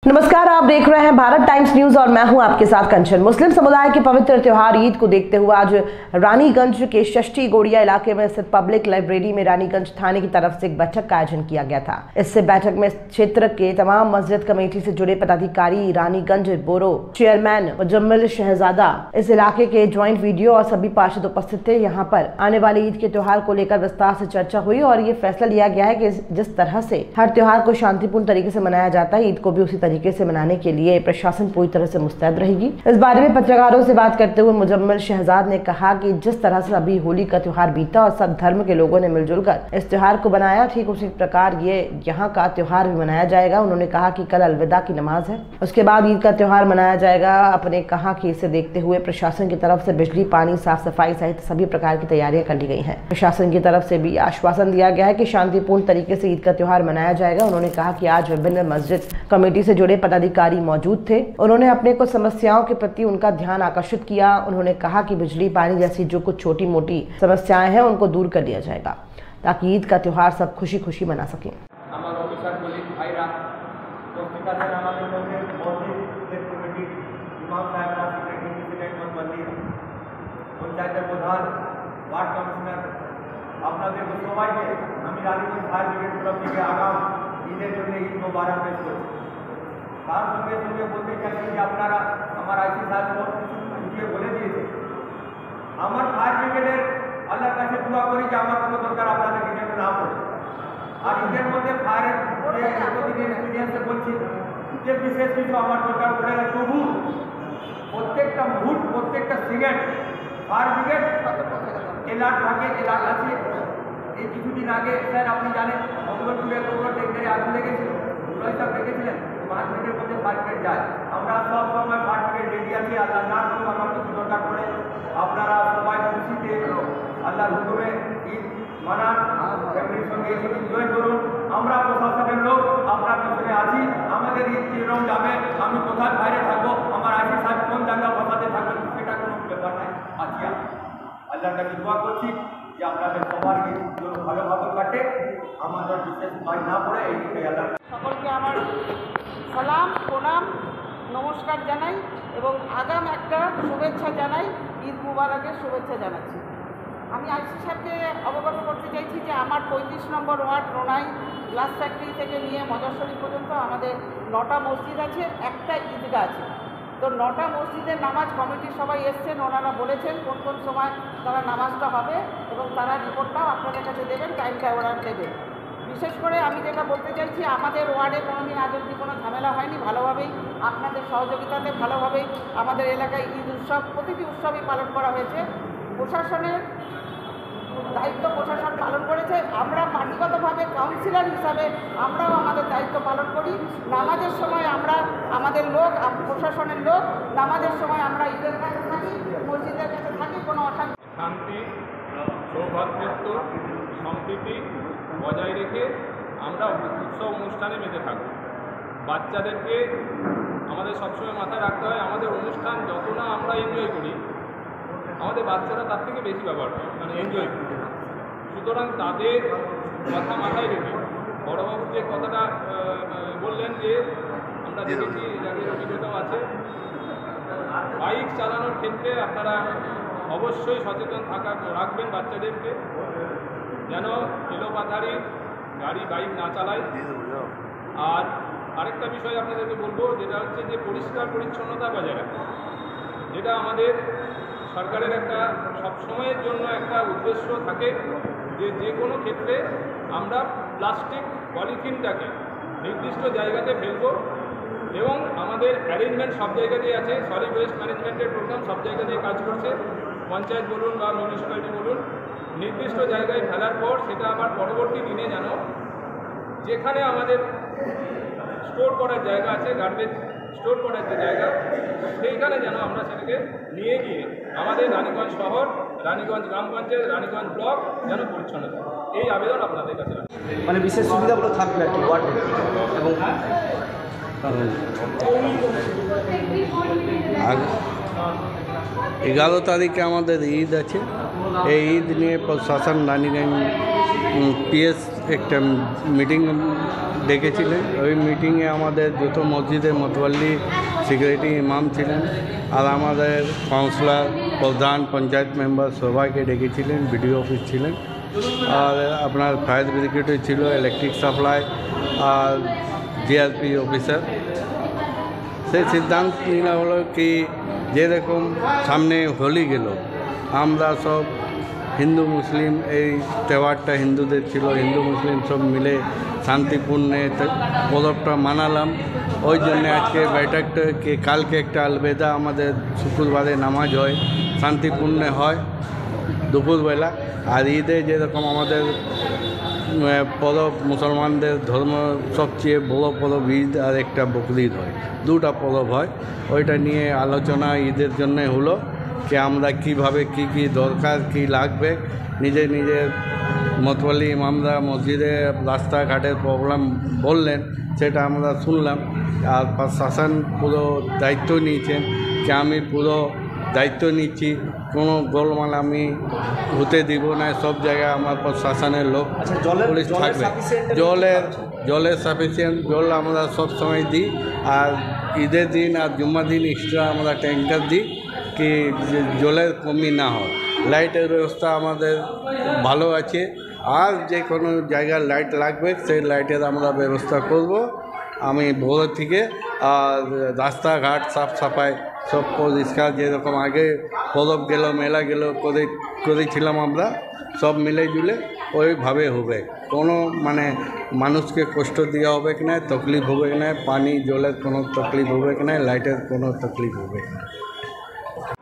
नमस्कार, आप देख रहे हैं भारत टाइम्स न्यूज और मैं हूं आपके साथ कंचन। मुस्लिम समुदाय के पवित्र त्योहार ईद को देखते हुए आज रानीगंज के षष्ठी गोड़िया इलाके में स्थित पब्लिक लाइब्रेरी में रानीगंज थाने की तरफ से एक बैठक का आयोजन किया गया था। इससे बैठक में क्षेत्र के तमाम मस्जिद कमेटी से जुड़े पदाधिकारी, रानीगंज बोरो चेयरमैन मुजम्मिल शहजादा, इस इलाके के ज्वाइंट वीडियो और सभी पार्षद उपस्थित थे। यहाँ पर आने वाले ईद के त्योहार को लेकर विस्तार से चर्चा हुई और ये फैसला लिया गया है कि जिस तरह से हर त्योहार को शांतिपूर्ण तरीके से मनाया जाता है, ईद को भी उसी तरीके से मनाने के लिए प्रशासन पूरी तरह से मुस्तैद रहेगी। इस बारे में पत्रकारों से बात करते हुए मुजम्मिल शहजाद ने कहा कि जिस तरह से अभी होली का त्योहार बीता और सब धर्म के लोगों ने मिलजुल कर इस त्योहार को बनाया, ठीक उसी प्रकार ये यहाँ का त्योहार भी मनाया जाएगा। उन्होंने कहा कि कल अलविदा की नमाज है, उसके बाद ईद का त्योहार मनाया जाएगा। आपने कहा कि इसे देखते हुए प्रशासन की तरफ से बिजली, पानी, साफ सफाई सहित सभी प्रकार की तैयारियां कर ली गई हैं। प्रशासन की तरफ से भी आश्वासन दिया गया है कि शांतिपूर्ण तरीके से ईद का त्योहार मनाया जाएगा। उन्होंने कहा कि आज विभिन्न मस्जिद कमेटी से जुड़े पदाधिकारी मौजूद थे। उन्होंने अपने कुछ समस्याओं के प्रति उनका ध्यान आकर्षित किया। उन्होंने कहा कि बिजली, पानी जैसी जो कुछ छोटी मोटी समस्याएं हैं उनको दूर कर लिया जाएगा ताकि ईद का त्योहार सब खुशी खुशी मना सकें। আপনাদের সবাইকে আমি রানীগঞ্জ ফায়ার ব্রিগেড তরফ থেকে আগাম ঈদের জন্য ঈদ মোবারক পেশ করছি। তার সঙ্গে সঙ্গে বলতে চাইছি যে আপনারা আমার আইসি সাহেব কিছু বলে দিয়েছে। আমার ফায়ার ব্রিগেডের আল্লাহর কাছে দোয়া করি যে আমার কোনো দরকার আপনাদেরকে যেন না পড়ে। আর ঈদের মধ্যে ফায়ারের যে এতদিনের এক্সপিরিয়েন্সে বলছি যে বিশেষ কিছু আমার দরকার পড়ে না, তবু প্রত্যেকটা মুহূর্ত, প্রত্যেকটা সেকেন্ড ফায়ার ব্রিগেড এলার্ট থাকে, এলার্ট আছে। এই কিছুদিন আগে স্যার আপনি জানেন মঙ্গলপুরের কোনো ট্যাঙ্কারে আগুন লেগেছিল, সব রেখেছিলেন 5 মিনিটের মধ্যে ফায়ার ব্রিগেড যায়। আমরা সব সময় ফায়ার ব্রিগেড রেডি আছি। আল্লাহ না করুন আমার কিছু দরকার পড়ে, আপনারা সবাই খুশিতে আল্লাহর হুকুমে ঈদ মানান, ফ্যামিলির সঙ্গে ঈদ এনজয় করুন। আমরা প্রশাসনের লোক আপনার পিছনে আছি। আমাদের ঈদ কিরকম যাবে, আমি কোথায় বাইরে থাকবো, আমার আইসি সাহেব কোন জায়গা বসাতে থাকবেন, সেটা কোনো ব্যাপার নাই। আছি আল্লাহর কাছে দোয়া করছি যে আপনাদের সবার ঈদ যেন ভালোভাবে কাটে, আমাদের বিশেষ ভয় না পড়ে, এইদিকে আল্লাহ সকলকে আমার সালাম, প্রণাম, নমস্কার জানাই এবং আগাম একটা শুভেচ্ছা জানাই, ঈদ মুবারকের শুভেচ্ছা জানাচ্ছি। আমি আইসি সাহেবকে অবগত করতে চাইছি যে আমার 35 নম্বর ওয়ার্ড রোনাই গ্লাস ফ্যাক্টরি থেকে নিয়ে মজার শরীফ পর্যন্ত আমাদের 9টা মসজিদ আছে, একটা ঈদগাহ আছে। তো 9টা মসজিদের নামাজ কমিটির সবাই এসছেন, ওনারা বলেছেন কোন কোন সময় তারা নামাজটা হবে এবং তারা রিপোর্টটাও আপনাদের কাছে দেবেন, টাইমটা ওরা দেবেন। বিশেষ করে আমি যেটা বলতে চাইছি, আমাদের ওয়ার্ডে কোনোদিন আজ অবধি কোনো ঝামেলা হয়নি, ভালোভাবেই আপনাদের সহযোগিতাতে ভালোভাবেই আমাদের এলাকায় ঈদ উৎসব, প্রতিটি উৎসবই পালন করা হয়েছে। প্রশাসনের দায়িত্ব প্রশাসন পালন করেছে। আমরা পার্টিগতভাবে কাউন্সিলর হিসাবে আমরাও আমাদের দায়িত্ব পালন করি। নামাজের সময় আমরা আমাদের লোক, প্রশাসনের লোক, নামাজের সময় আমরা ঈদের কাছে থাকি, মসজিদের কাছে থাকি। কোনো অশান্তি, শান্তি, সৌভাতৃত্ব, সম্প্রীতি বজায় রেখে আমরা উৎসব অনুষ্ঠানে মেতে থাকব। বাচ্চাদেরকে আমাদের সবসময় মাথায় রাখতে হয়, আমাদের অনুষ্ঠান যত না আমরা এনজয় করি, আমাদের বাচ্চারা তার থেকে বেশি ব্যবহার করে, মানে এনজয় করে। সুতরাং তাদের কথা মাথায় রেখে বড়বাবু যে কথাটা বললেন যে আমরা দেখেছি, যাদের অভিজ্ঞতাও আছে, বাইক চালানোর ক্ষেত্রে আপনারা অবশ্যই সচেতন রাখবেন বাচ্চাদেরকে, যেন এলোপাথারি গাড়ি বাইক না চালায়। আর আরেকটা বিষয় আপনাদেরকে বলবো, যেটা হচ্ছে যে পরিষ্কার পরিচ্ছন্নতা বজায় রাখা, যেটা আমাদের সরকারের একটা সবসময়ের জন্য একটা উদ্দেশ্য থাকে যে যে কোনো ক্ষেত্রে আমরা প্লাস্টিক পলিথিনটাকে নির্দিষ্ট জায়গাতে ফেলব এবং আমাদের অ্যারেঞ্জমেন্ট সব জায়গাতেই আছে। সলিড ওয়েস্ট ম্যানেজমেন্টের প্রোগ্রাম সব জায়গাতেই কাজ করছে, পঞ্চায়েত বলুন বা মিউনিসিপ্যালিটি বলুন। নির্দিষ্ট জায়গায় ফেলার পর সেটা আবার পরবর্তী দিনে যেন যেখানে আমাদের স্টোর করার জায়গা আছে, গার্বেজ স্টোর করার যে জায়গা, সেইখানে যেন আমরা সেটাকে নিয়ে গিয়ে আমাদের রানীগঞ্জ শহর, রানীগঞ্জ গ্রাম পঞ্চায়েত, রানীগঞ্জ ব্লক যেন পরিচ্ছন্ন থাকে, এই আবেদন আপনাদের কাছে মানে বিশেষ সুবিধাগুলো থাকবে আর কি ওয়ার্ডে। এবং 11 তারিখে আমাদের ঈদ আছে। এই ঈদ নিয়ে প্রশাসন রানীগঞ্জ পিএস একটা মিটিং ডেকেছিলেন। ওই মিটিংয়ে আমাদের যত মসজিদের মতওয়াল্লি সিকিউরিটি ইমাম ছিলেন আর আমাদের কাউন্সিলর প্রধান পঞ্চায়েত মেম্বার সবাইকে ডেকেছিলেন, বিডিও অফিস ছিলেন আর আপনার ফায়ার ব্রিগেডও ছিল, ইলেকট্রিক সাপ্লাই আর জিআরপি অফিসার। সেই সিদ্ধান্ত নেওয়া হলো কি যেরকম সামনে হোলি গেল, আমরা সব হিন্দু মুসলিম, এই তেওহারটা হিন্দুদের ছিল, হিন্দু মুসলিম সব মিলে শান্তিপূর্ণে পরবটা মানালাম। ওই জন্যে আজকে বৈঠকটা কি কালকে একটা আলবেদা আমাদের শুক্রবারে নামাজ হয়, শান্তিপূর্ণে হয় দুপুরবেলা। আর ঈদে যেরকম আমাদের পরব মুসলমানদের ধর্ম সবচেয়ে বড় পরব ঈদ আর একটা বকরিদ হয়, দুটা পরব হয়। ওইটা নিয়ে আলোচনা ঈদের জন্যে হলো কি আমরা কিভাবে কি কি দরকার কি লাগবে, নিজের মতওয়াল্লি ইমামরা মসজিদে রাস্তাঘাটের প্রবলেম বললেন, সেটা আমরা শুনলাম। আর প্রশাসন পুরো দায়িত্ব নিয়েছেন কি আমি পুরো দায়িত্ব নিচ্ছি, কোনো গোলমাল আমি হতে দিব না। সব জায়গায় আমার প্রশাসনের লোক পুলিশ থাকবে। জলের সাফিসিয়েন্ট জল আমরা সব সময় দিই, আর ঈদের দিন আর জুম্মার দিন এক্সট্রা আমরা ট্যাঙ্কার দিই কি জলের কমি না হয়। লাইটের ব্যবস্থা আমাদের ভালো আছে, আর যে কোনো জায়গায় লাইট লাগবে সেই লাইটের আমরা ব্যবস্থা করব। আমি ভোর থেকে আর রাস্তাঘাট সাফ সাফাই সব পরিষ্কার, যেরকম আগে পরব গেল মেলা গেল করেছিলাম আমরা, সব মিলে জুলে ওইভাবে হবে। কোনো মানে মানুষকে কষ্ট দেওয়া হবে কি না, তকলিফ হবে কি না, পানি জলের কোনো তকলিফ হবে কি না, লাইটের কোনো তকলিফ হবে কি না।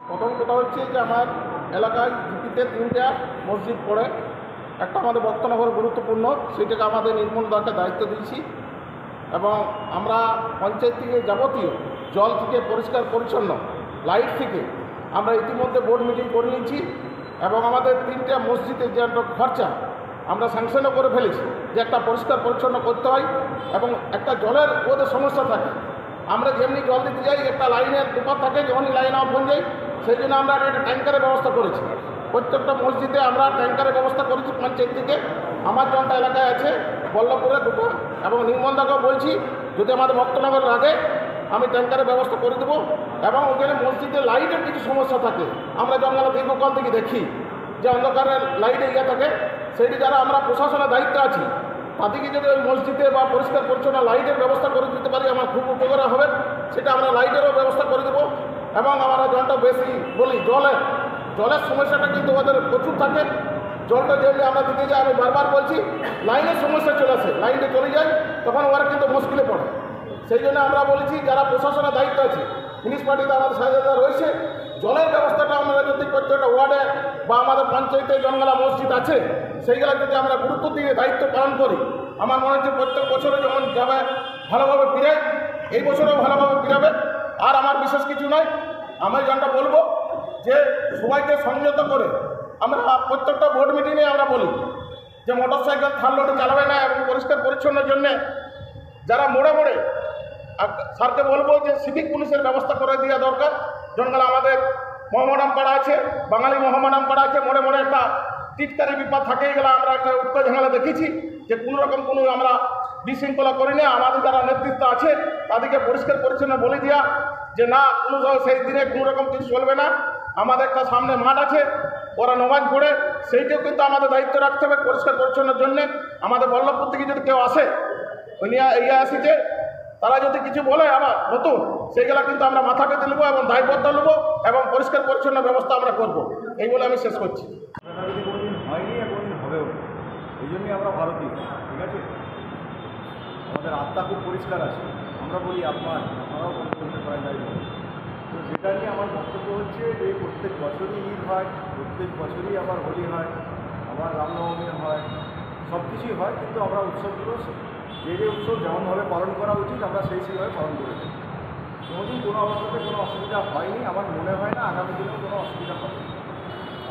প্রথম কথা হচ্ছে যে আমার এলাকায় ঝুঁকিতে 3টা মসজিদ পড়ে, একটা আমাদের বক্তনগর গুরুত্বপূর্ণ, সেইটাকে আমাদের নির্মূলদারকে দায়িত্ব দিয়েছি। এবং আমরা পঞ্চায়েত থেকে যাবতীয় জল থেকে পরিষ্কার পরিচ্ছন্ন, লাইট থেকে আমরা ইতিমধ্যে বোর্ড মিটিং করে নিয়েছি। এবং আমাদের 3টা মসজিদের যে একটা খরচা আমরা স্যাংশনও করে ফেলেছি যে একটা পরিষ্কার পরিচ্ছন্ন করতে হয়। এবং একটা জলের ওদের সমস্যা থাকে, আমরা যেমনি জল দিতে যাই একটা লাইনের ব্যাপার থাকে, যখনই লাইন অফ হয়ে যায় সেই জন্য আমরা একটা ট্যাঙ্কারের ব্যবস্থা করেছি। প্রত্যেকটা মসজিদে আমরা ট্যাঙ্কারের ব্যবস্থা করেছি পঞ্চায়েত থেকে। আমার জনতা এলাকায় আছে বল্লভপুরে 2টো, এবং নির্মলদাকেও বলছি যদি আমাদের ভক্তনগর লাগে আমি ট্যাঙ্কারের ব্যবস্থা করে দেবো। এবং ওখানে মসজিদে লাইটের কিছু সমস্যা থাকে, আমরা জঙ্গলে দীর্ঘকাল থেকে দেখি যে অন্ধকারের লাইটে থাকে, সেইটি যারা আমরা প্রশাসনের দায়িত্ব আছি তাদেরকে যদি ওই মসজিদে বা পরিষ্কার পরিচ্ছন্ন লাইটের ব্যবস্থা করে দিতে পারি আমার খুব উপকার হবে, সেটা আমরা লাইটেরও ব্যবস্থা করে দেবো। এবং আমরা জলটা বেশি বলি জলের সমস্যাটা কিন্তু ওদের প্রচুর থাকে। জলটা যেমনি আমরা দিতে যাই, আমি বারবার বলছি লাইনের সমস্যা চলে আসে, লাইনটা চলে যায় তখন ওরা কিন্তু মুশকিলে পড়ে। সেই জন্য আমরা বলেছি যারা প্রশাসনের দায়িত্ব আছে, মিউনিসিপ্যালিটিতে আমাদের সাহায্যতা রয়েছে, জলের ব্যবস্থাটা আমরা যদি প্রত্যেকটা ওয়ার্ডে বা আমাদের পঞ্চায়েতে জনগলা মসজিদ আছে সেইগুলো যদি আমরা গুরুত্ব দিয়ে দায়িত্ব পালন করি, আমার মনে হচ্ছে প্রত্যেক বছরে যখন যাবে ভালোভাবে ফিরায়, এই বছরেও ভালোভাবে ফিরাবে। আর আমার বিশেষ কিছু নয়, আমি যেটা বলবো যে সবাইকে সংযত করে আমরা প্রত্যেকটা বোর্ড মিটিংয়ে আমরা বলি যে মোটর সাইকেল থার্ড লোডে চালাবে না, এবং পরিষ্কার পরিচ্ছন্নের জন্যে যারা মোড়ে স্যারকে বলবো যে সিভিক পুলিশের ব্যবস্থা করে দেওয়া দরকার। জনগলা আমাদের মোহাম্মদাম পাড়া আছে, বাঙালি মোহাম্মদাম পাড়া আছে, মোড়ে একটা টিটকারি বিপদ থাকে, গেলে আমরা একটা উত্তর ঝামেলা দেখেছি যে কোনোরকম কোনো আমরা বিশৃঙ্খলা করি না। আমাদের যারা নেতৃত্ব আছে তাদেরকে পরিষ্কার পরিচ্ছন্ন বলে দেওয়া যে না কোনো সেই দিনে কোনোরকম কিছু চলবে না। আমাদের একটা সামনে মাঠ আছে, ওরা নামাজ পড়ে, সেইটাও কিন্তু আমাদের দায়িত্ব রাখতে হবে পরিষ্কার পরিচ্ছন্নের জন্যে। আমাদের বল্লভপুর থেকে যদি কেউ আসে ওই নিয়ে আসিছে, তারা যদি কিছু বলে আবার নতুন, সেইগুলো কিন্তু আমরা মাথা পেতে নেবো এবং দায়বদ্ধ নেবো এবং পরিষ্কার পরিচ্ছন্ন ব্যবস্থা আমরা করব। এই বলে আমি শেষ করছি। যদি কোনোদিন হয়নি আর কোনোদিন হবেও না, এই জন্যই আমরা ভারতীয়, ঠিক আছে? আমাদের আত্মা খুব পরিষ্কার আছে, আমরা বলি আপনারাও বলতে পারেন যাই বলে। তো সেটা নিয়ে আমার বক্তব্য হচ্ছে যে প্রত্যেক বছরই ঈদ হয়, প্রত্যেক বছরই আবার হোলি হয়, আবার রামনবমী হয়, সব কিছুই হয়, কিন্তু আমরা উৎসবগুলো যে উৎসব যেমনভাবে পালন করা উচিত আমরা সেইভাবে পালন করে থাকি। কোনোদিন কোনো অবস্থাতে কোনো অসুবিধা হয়নি, আমার মনে হয় না আগামী দিনেও কোনো অসুবিধা হবে।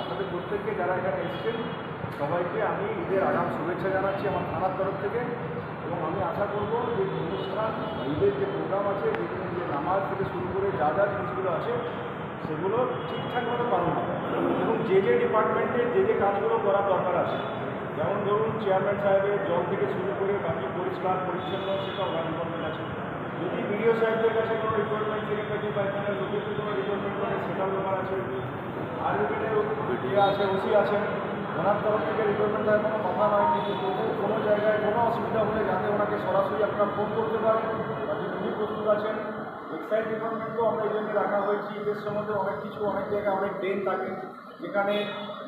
আপনাদের প্রত্যেককে যারা এখানে এসেছেন সবাইকে আমি ঈদের আগাম শুভেচ্ছা জানাচ্ছি আমার থানার তরফ থেকে। এবং আমি আশা করব যে অনুষ্ঠান ঈদের যে প্রোগ্রাম আছে, যেখানে যে নামাজ থেকে শুরু করে যা জিনিসগুলো আছে সেগুলো ঠিকঠাকভাবে পালন হবে, এবং যে ডিপার্টমেন্টে যে কাজগুলো করার দরকার আছে যেমন ধরুন চেয়ারম্যান সাহেবের জল থেকে শুরু করে বাকি পরিষ্কার পরিচ্ছন্ন সেটা ওনার ডিপার্টমেন্ট আছে। যদি বিডিও সাহেবদের কাছে কোনো রিকোয়ারমেন্ট সেক্রেটারি বা এখানে লোকের কোনো রিকোয়ারমেন্ট করে সেটাও ব্যাপার আছে। আর ইয়ে আছে, ওসি আছেন, ওনার তরফ থেকে রিকোয়ারমেন্ট দেওয়ার কোনো কথা নয়, কিন্তু কোনো জায়গায় কোনো অসুবিধা হলে যাতে ওনাকে সরাসরি আপনারা ফোন করতে পারেন, তার জন্য উনি প্রস্তুত আছেন। এক্সাইজ ডিপার্টমেন্টও আমরা এই জন্য রাখা হয়েছি, ঈদের সময় অনেক কিছু অনেক জায়গায় অনেক ড্রেন থাকে যেখানে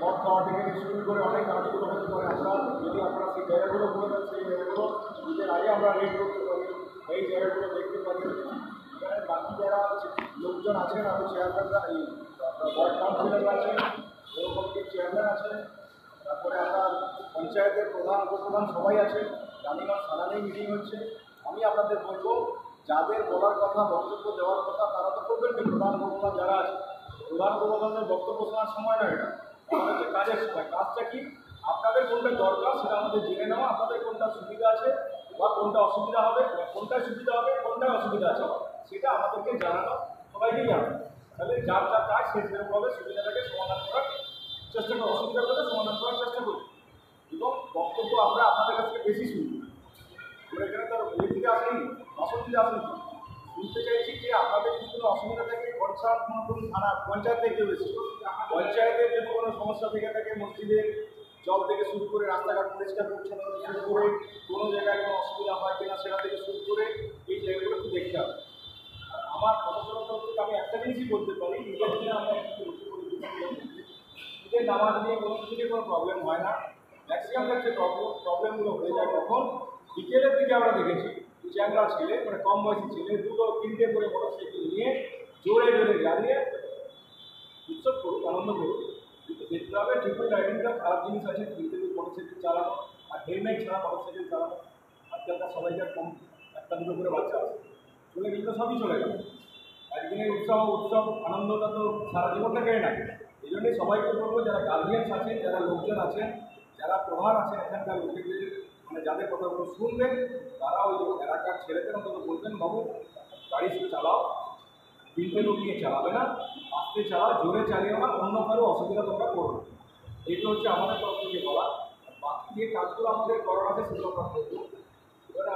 মদ খাওয়া থেকে শুরু করে অনেক কাজগুলো হতে পারে। আমরা যদি আপনারা সেই জায়গাগুলো বলে দেন, সেই জায়গাগুলো ঈদের আগে আমরা রেড করতে পারি, এই জায়গাগুলো দেখতে পারি। এখানে বাকি যারা লোকজন আছেন, আমি চেয়ারম্যানরা, এই ওয়ার্ড কাউন্সিলর আছেন, এরকম চেয়ারম্যান আছেন, তারপরে আপনার পঞ্চায়েতের প্রধান উপপ্রধান সবাই আছে। রানীগঞ্জ থানাতেই মিটিং হচ্ছে। আমি আপনাদের বলবো, যাদের বলার কথা, বক্তব্য দেওয়ার কথা, তারা তো করবেন কি। প্রধান উপপ্রধান যারা আছে, প্রধান উপপ্রধানের বক্তব্য শোনার সময় নয়, এটা আমাদের হচ্ছে কাজের সময়। কাজটা কি, আপনাদের কোনটা দরকার সেটা আমাদের জেনে নেওয়া, আপনাদের কোনটা সুবিধা আছে বা কোনটা অসুবিধা হবে, কোনটায় সুবিধা হবে, কোনটায় অসুবিধা আছে, সেটা আমাদেরকে জানানো, সবাইকেই জানানো। তাহলে যার যা কাজ সে সেরকমভাবে সুবিধাটাকে সমাধান করার চেষ্টা করি, অসুবিধাগুলোকে সমাধান করার চেষ্টা করি। এবং বক্তব্য আমরা আপনাদের কাছ থেকে বেশি শুনি। এখানে তার ওই দিকে আসেনি, অসুবিধা আসেনি, শুনতে চাইছি যে আপনাদের যদি কোনো অসুবিধা থাকে, কনসার্ন কোনো থানা পঞ্চায়েত থেকে বেশি, পঞ্চায়েতের যদি কোনো সমস্যা থেকে থাকে, মসজিদের জল থেকে শুরু করে রাস্তাঘাট পরিষ্কার পরিচ্ছন্ন থেকে শুরু করে কোনো জায়গায় কোনো অসুবিধা হয় কিনা সেটা থেকে শুরু করে এই জায়গাগুলো একটু দেখতে হবে। আমার প্রশাসনের তরফ থেকে আমি একটা জিনিসই বলতে পারি, ঈদের দিনে আমরা ঈদের নামাজ নিয়ে কোনো কিছু নিয়ে কোনো প্রবলেম হয় না। ম্যাক্সিমাম ক্ষেত্রে প্রবলেমগুলো হয়ে যায় কখন, বিকেলের দিকে আমরা দেখেছি চ্যাংরা ছেলে, মানে কম বয়সী ছেলে, দুটো তিনটে করে মোটরসাইকেল নিয়ে জোরে জোরে জ্বালিয়ে উৎসব করুক, আনন্দ করুক, কিন্তু দেখতে হবে ট্রিপল রাইডিংটা খারাপ জিনিস আছে। তিনটে মোটরসাইকেল চালানো আর হেলমেট ছাড়া মোটরসাইকেল চালানো, আজকালকার সবাইকার কম একটা দুটো করে বাচ্চা আছে, চলে গেলে তো সবই চলে গেল। একদিনের উৎসব আনন্দটা তো সারা জীবনটা কেড়ে না। এই জন্যই সবাইকে বলবো, যারা গার্জিয়ানস আছেন, যারা লোকজন আছেন, যারা প্রধান আছেন এখানকার লোকেদের, মানে যাদের কথাগুলো শুনবেন, তারা ওই এলাকার ছেলেদের অন্তত বলবেন, বাবু গাড়ি শুধু চালাও, তিনটে লোক নিয়ে চালাবে না, আস্তে চালাও, জোরে চালিও না, অন্য কারো অসুবিধা তোমরা করো না। এইটা হচ্ছে আমাদের তরফ থেকে বলা। বাকি যে কাজগুলো আমাদের করার আছে সেগুলো আমরা করবো। এবারে